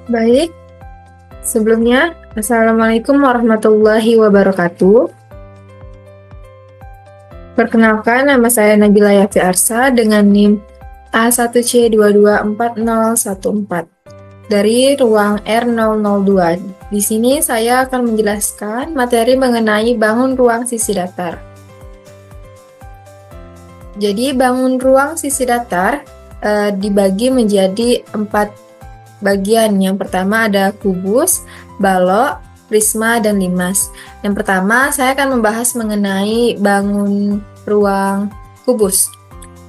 Baik, sebelumnya, Assalamualaikum warahmatullahi wabarakatuh. Perkenalkan, nama saya Nabila Yafi Arsa dengan NIM A1C224014 dari ruang R002. Di sini saya akan menjelaskan materi mengenai bangun ruang sisi datar. Jadi, bangun ruang sisi datar dibagi menjadi 4 bagian. Yang pertama ada kubus, balok, prisma, dan limas. Yang pertama, saya akan membahas mengenai bangun ruang kubus.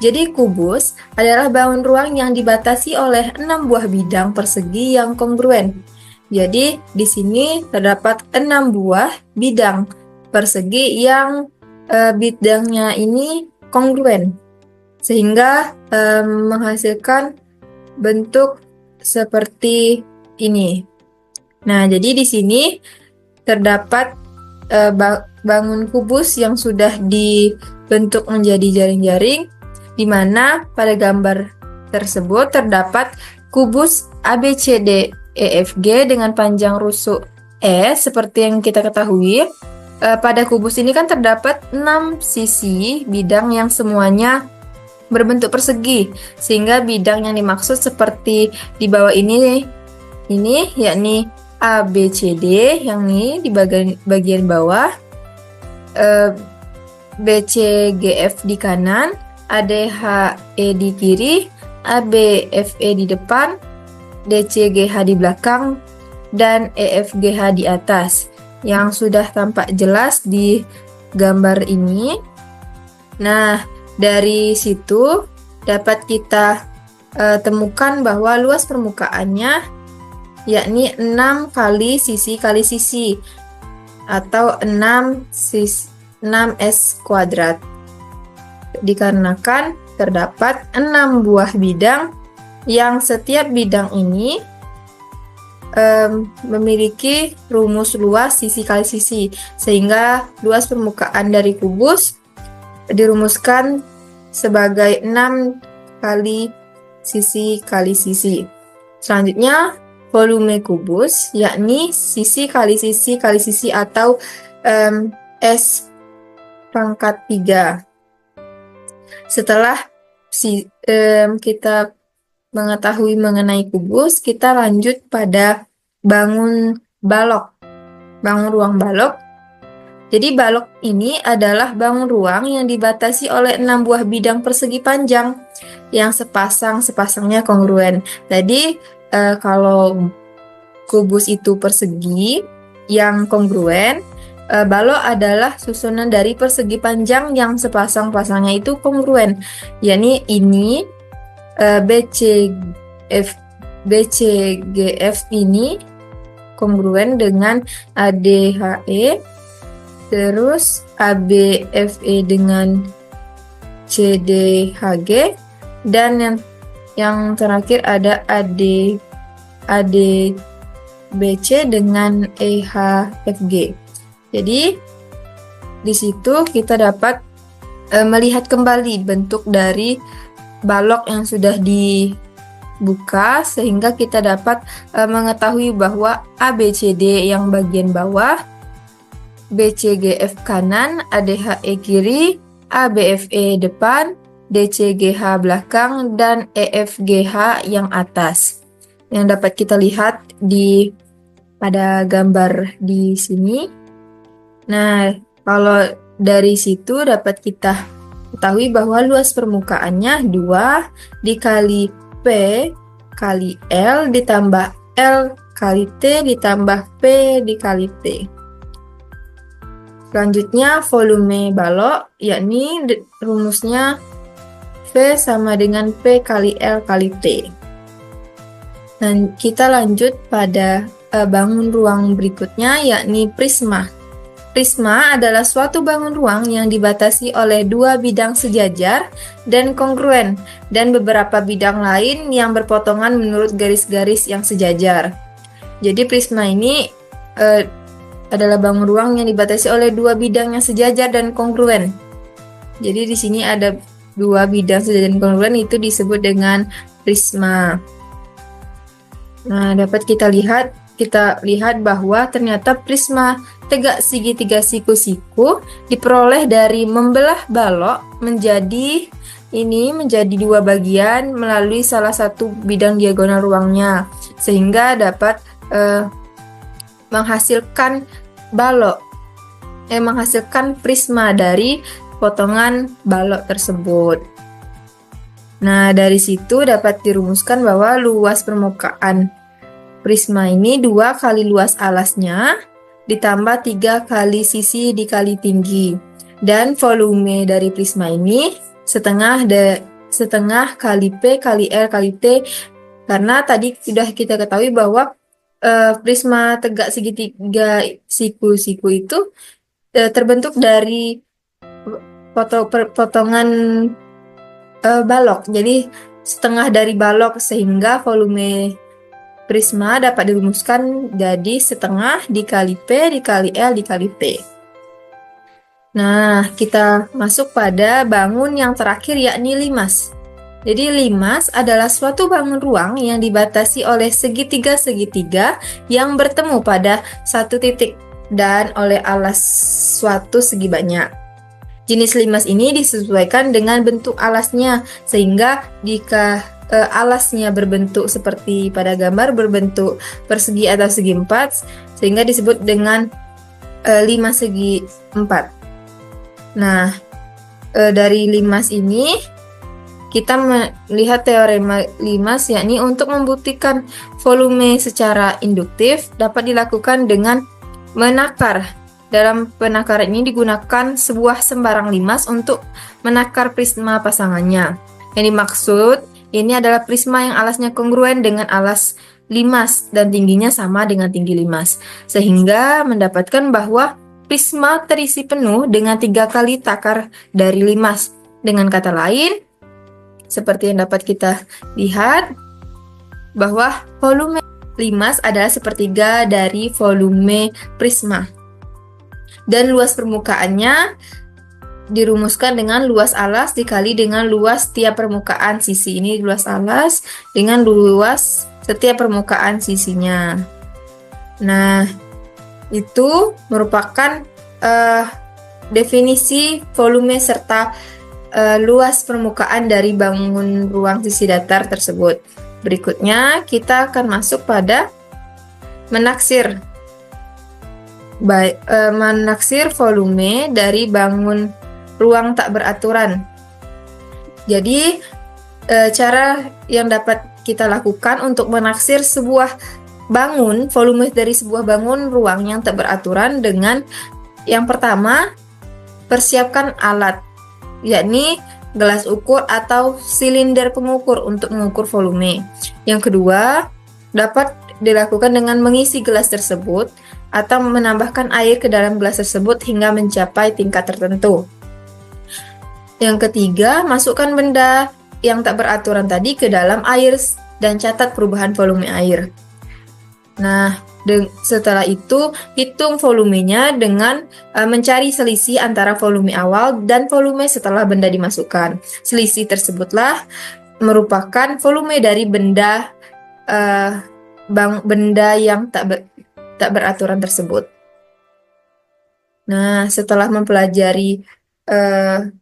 Jadi kubus adalah bangun ruang yang dibatasi oleh 6 buah bidang persegi yang kongruen. Jadi di sini terdapat 6 buah bidang persegi yang bidangnya ini kongruen, sehingga menghasilkan bentuk seperti ini. Nah, jadi di sini terdapat bangun kubus yang sudah dibentuk menjadi jaring-jaring, di mana pada gambar tersebut terdapat kubus ABCDEFG dengan panjang rusuk E seperti yang kita ketahui. Pada kubus ini kan terdapat 6 sisi bidang yang semuanya berbentuk persegi, sehingga bidang yang dimaksud seperti di bawah ini yakni ABCD yang ini di bagian bawah, BCGF di kanan, ADHE di kiri, ABFE di depan, DCGH di belakang, dan EFGH di atas, yang sudah tampak jelas di gambar ini. Nah, dari situ dapat kita temukan bahwa luas permukaannya yakni 6 kali sisi atau 6S kuadrat, dikarenakan terdapat 6 buah bidang yang setiap bidang ini memiliki rumus luas sisi kali sisi, sehingga luas permukaan dari kubus dirumuskan sebagai 6 kali sisi kali sisi. Selanjutnya, volume kubus yakni sisi kali sisi atau S pangkat 3. Setelah kita mengetahui mengenai kubus, kita lanjut pada bangun ruang balok. Jadi balok ini adalah bangun ruang yang dibatasi oleh 6 buah bidang persegi panjang yang sepasangnya kongruen. Jadi kalau kubus itu persegi yang kongruen, balok adalah susunan dari persegi panjang yang sepasang-pasangnya itu kongruen, yakni ini BCGF ini kongruen dengan ADHE, terus ABFE dengan CDHG, dan yang terakhir ada ADBC dengan EHFG. Jadi di situ kita dapat melihat kembali bentuk dari balok yang sudah dibuka, sehingga kita dapat mengetahui bahwa ABCD yang bagian bawah, BCGF kanan, ADHE kiri, ABFE depan, DCGH belakang, dan EFGH yang atas, yang dapat kita lihat pada gambar di sini. Nah, kalau dari situ dapat kita ketahui bahwa luas permukaannya 2 dikali P kali L ditambah L kali T ditambah P dikali T. Selanjutnya volume balok, yakni rumusnya V sama dengan P kali L kali T. Dan kita lanjut pada bangun ruang berikutnya, yakni prisma. Prisma adalah suatu bangun ruang yang dibatasi oleh 2 bidang sejajar dan kongruen, dan beberapa bidang lain yang berpotongan menurut garis-garis yang sejajar. Jadi prisma ini adalah bangun ruang yang dibatasi oleh 2 bidang yang sejajar dan kongruen. Jadi di sini ada 2 bidang sejajar dan kongruen, itu disebut dengan prisma. Nah, dapat kita lihat bahwa ternyata prisma tegak segitiga siku-siku diperoleh dari membelah balok menjadi dua bagian melalui salah satu bidang diagonal ruangnya, sehingga dapat menghasilkan prisma dari potongan balok tersebut. Nah, dari situ dapat dirumuskan bahwa luas permukaan prisma ini 2 kali luas alasnya ditambah 3 kali sisi dikali tinggi, dan volume dari prisma ini setengah kali P kali L kali T, karena tadi sudah kita ketahui bahwa prisma tegak segitiga siku-siku itu terbentuk dari potongan balok. Jadi setengah dari balok, sehingga volume prisma dapat dirumuskan jadi setengah dikali P dikali L dikali T. Nah, kita masuk pada bangun yang terakhir, yakni limas. Jadi limas adalah suatu bangun ruang yang dibatasi oleh segitiga-segitiga yang bertemu pada satu titik dan oleh alas suatu segi banyak. Jenis limas ini disesuaikan dengan bentuk alasnya, sehingga jika alasnya berbentuk seperti pada gambar berbentuk persegi atau segi empat, sehingga disebut dengan limas segi empat. Nah, dari limas ini kita melihat teorema limas, yakni untuk membuktikan volume secara induktif dapat dilakukan dengan menakar. Dalam penakaran ini digunakan sebuah sembarang limas untuk menakar prisma pasangannya. Yang dimaksud ini adalah prisma yang alasnya kongruen dengan alas limas dan tingginya sama dengan tinggi limas, sehingga mendapatkan bahwa prisma terisi penuh dengan 3 kali takar dari limas. Dengan kata lain, seperti yang dapat kita lihat bahwa volume limas adalah sepertiga dari volume prisma. Dan luas permukaannya dirumuskan dengan luas alas dikali dengan luas setiap permukaan sisi. Ini luas alas dengan luas setiap permukaan sisinya. Nah, itu merupakan definisi volume serta luas permukaan dari bangun ruang sisi datar tersebut. Berikutnya kita akan masuk pada menaksir volume dari bangun ruang tak beraturan. Jadi cara yang dapat kita lakukan untuk menaksir sebuah bangun, volume dari sebuah bangun ruang yang tak beraturan dengan yang pertama, persiapkan alat, yakni gelas ukur atau silinder pengukur untuk mengukur volume. Yang kedua, dapat dilakukan dengan mengisi gelas tersebut atau menambahkan air ke dalam gelas tersebut hingga mencapai tingkat tertentu. Yang ketiga, masukkan benda yang tak beraturan tadi ke dalam air dan catat perubahan volume air. Nah, setelah itu hitung volumenya dengan mencari selisih antara volume awal dan volume setelah benda dimasukkan. Selisih tersebutlah merupakan volume dari benda yang tak beraturan tersebut. Nah, setelah mempelajari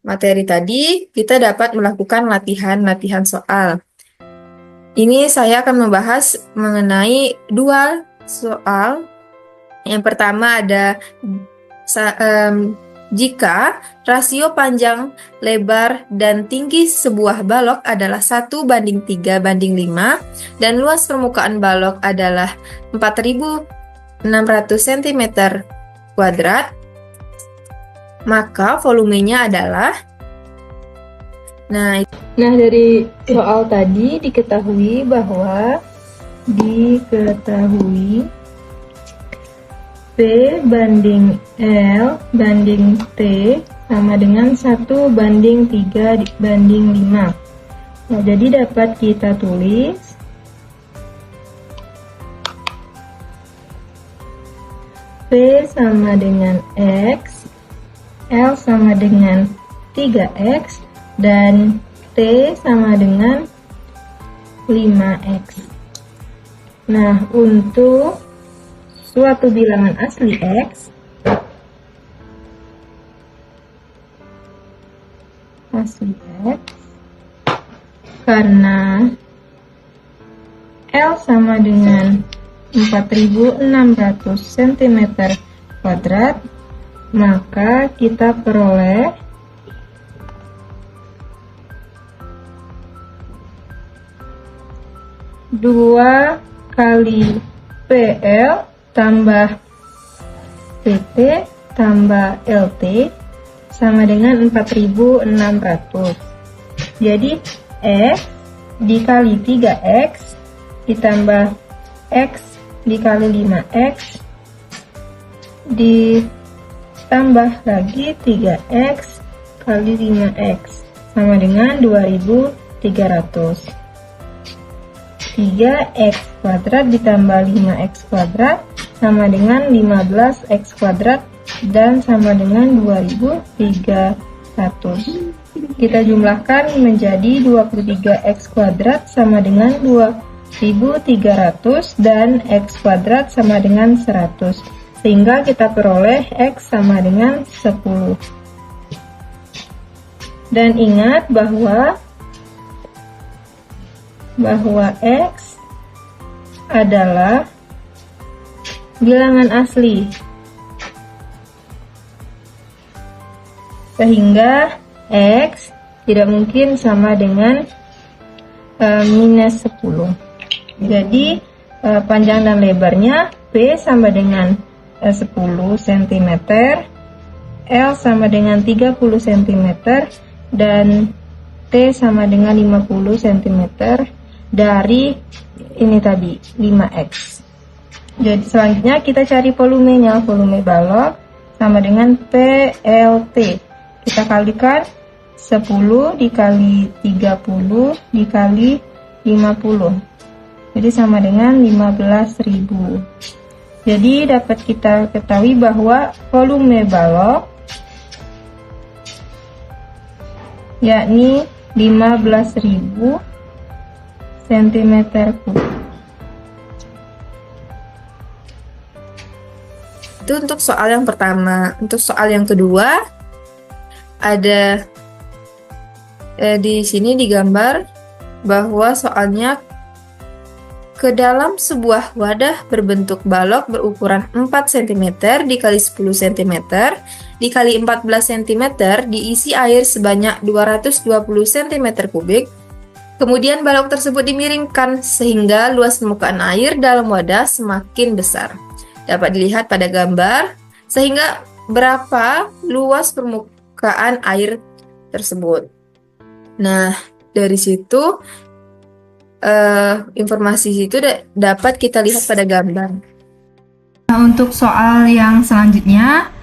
materi tadi, kita dapat melakukan latihan soal. Ini saya akan membahas mengenai 2 soal. Yang pertama ada jika rasio panjang, lebar, dan tinggi sebuah balok adalah 1:3:5 dan luas permukaan balok adalah 4.600 cm², maka volumenya adalah. Nah, dari soal tadi diketahui bahwa P banding L banding T sama dengan 1:3:5. Nah, jadi dapat kita tulis P sama dengan X, L sama dengan 3X, dan T sama dengan 5X. Nah, untuk suatu bilangan asli X, karena L sama dengan 4.600 cm kuadrat, maka kita peroleh dua kali PL tambah PT tambah LT sama dengan 4.600. Jadi X dikali 3X ditambah X dikali 5X ditambah lagi 3X kali 5X sama dengan 2.300. 3x kuadrat ditambah 5x kuadrat sama dengan 15x kuadrat dan sama dengan 2.300. Kita jumlahkan menjadi 23x kuadrat sama dengan 2.300 dan x kuadrat sama dengan 100, sehingga kita peroleh x sama dengan 10. Dan ingat bahwa X adalah bilangan asli, sehingga X tidak mungkin sama dengan minus 10. Jadi panjang dan lebarnya P sama dengan 10 cm, L sama dengan 30 cm, dan T sama dengan 50 cm dari ini tadi 5x. Jadi selanjutnya kita cari volumenya. Volume balok sama dengan PLT. Kita kalikan 10 dikali 30 dikali 50. Jadi sama dengan 15.000. Jadi dapat kita ketahui bahwa volume balok yakni 15.000 cm3. Itu untuk soal yang pertama. Untuk soal yang kedua, ada di sini digambar bahwa soalnya ke dalam sebuah wadah berbentuk balok berukuran 4 cm dikali 10 cm dikali 14 cm diisi air sebanyak 220 cm3. Kemudian balok tersebut dimiringkan sehingga luas permukaan air dalam wadah semakin besar. Dapat dilihat pada gambar, sehingga berapa luas permukaan air tersebut. Nah, dari situ informasi itu dapat kita lihat pada gambar. Nah, untuk soal yang selanjutnya,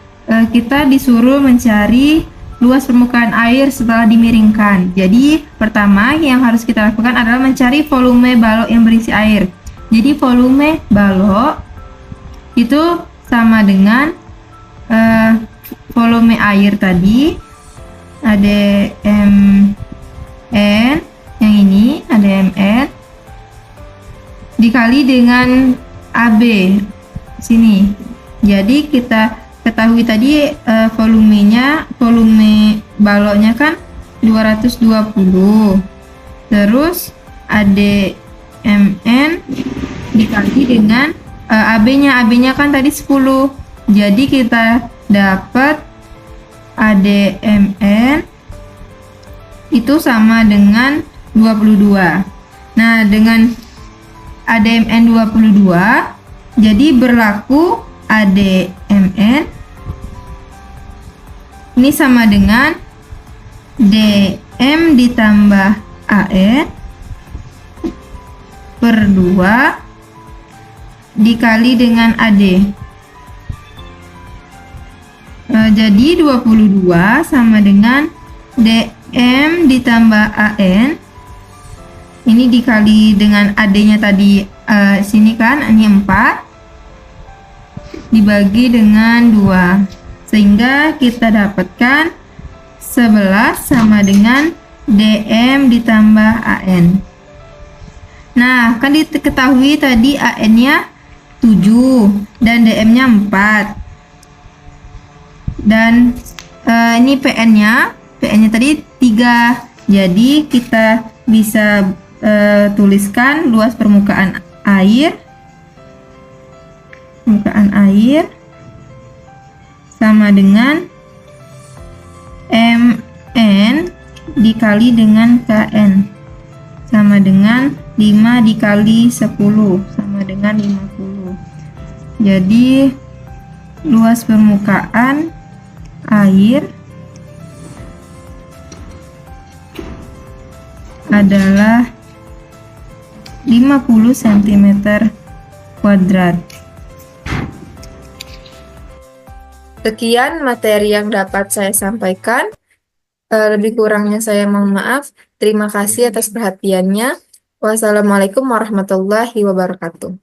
kita disuruh mencari luas permukaan air setelah dimiringkan. Jadi pertama yang harus kita lakukan adalah mencari volume balok yang berisi air. Jadi volume balok itu sama dengan volume air tadi, ada Mn, yang ini ada Mn dikali dengan AB sini. Jadi kita ketahui tadi volume baloknya kan 220, terus ada Mn dikali dengan AB-nya kan tadi 10, jadi kita dapat ADMN itu sama dengan 22. Nah, dengan ADMN 22, jadi berlaku ADMN ini sama dengan DM ditambah AN per 2 dikali dengan AD. Jadi 22 sama dengan DM ditambah AN ini dikali dengan AD-nya tadi sini kan, ini 4 dibagi dengan 2, sehingga kita dapatkan 11 sama dengan DM ditambah AN. Nah, kan diketahui tadi AN-nya 7 dan DM-nya 4. Dan ini PN-nya tadi 3. Jadi kita bisa tuliskan luas permukaan air sama dengan MN dikali dengan KN sama dengan 5 dikali 10 sama dengan 50. Jadi luas permukaan air adalah 50 cm kuadrat. Sekian materi yang dapat saya sampaikan. Lebih kurangnya saya mohon maaf. Terima kasih atas perhatiannya. Wassalamualaikum warahmatullahi wabarakatuh.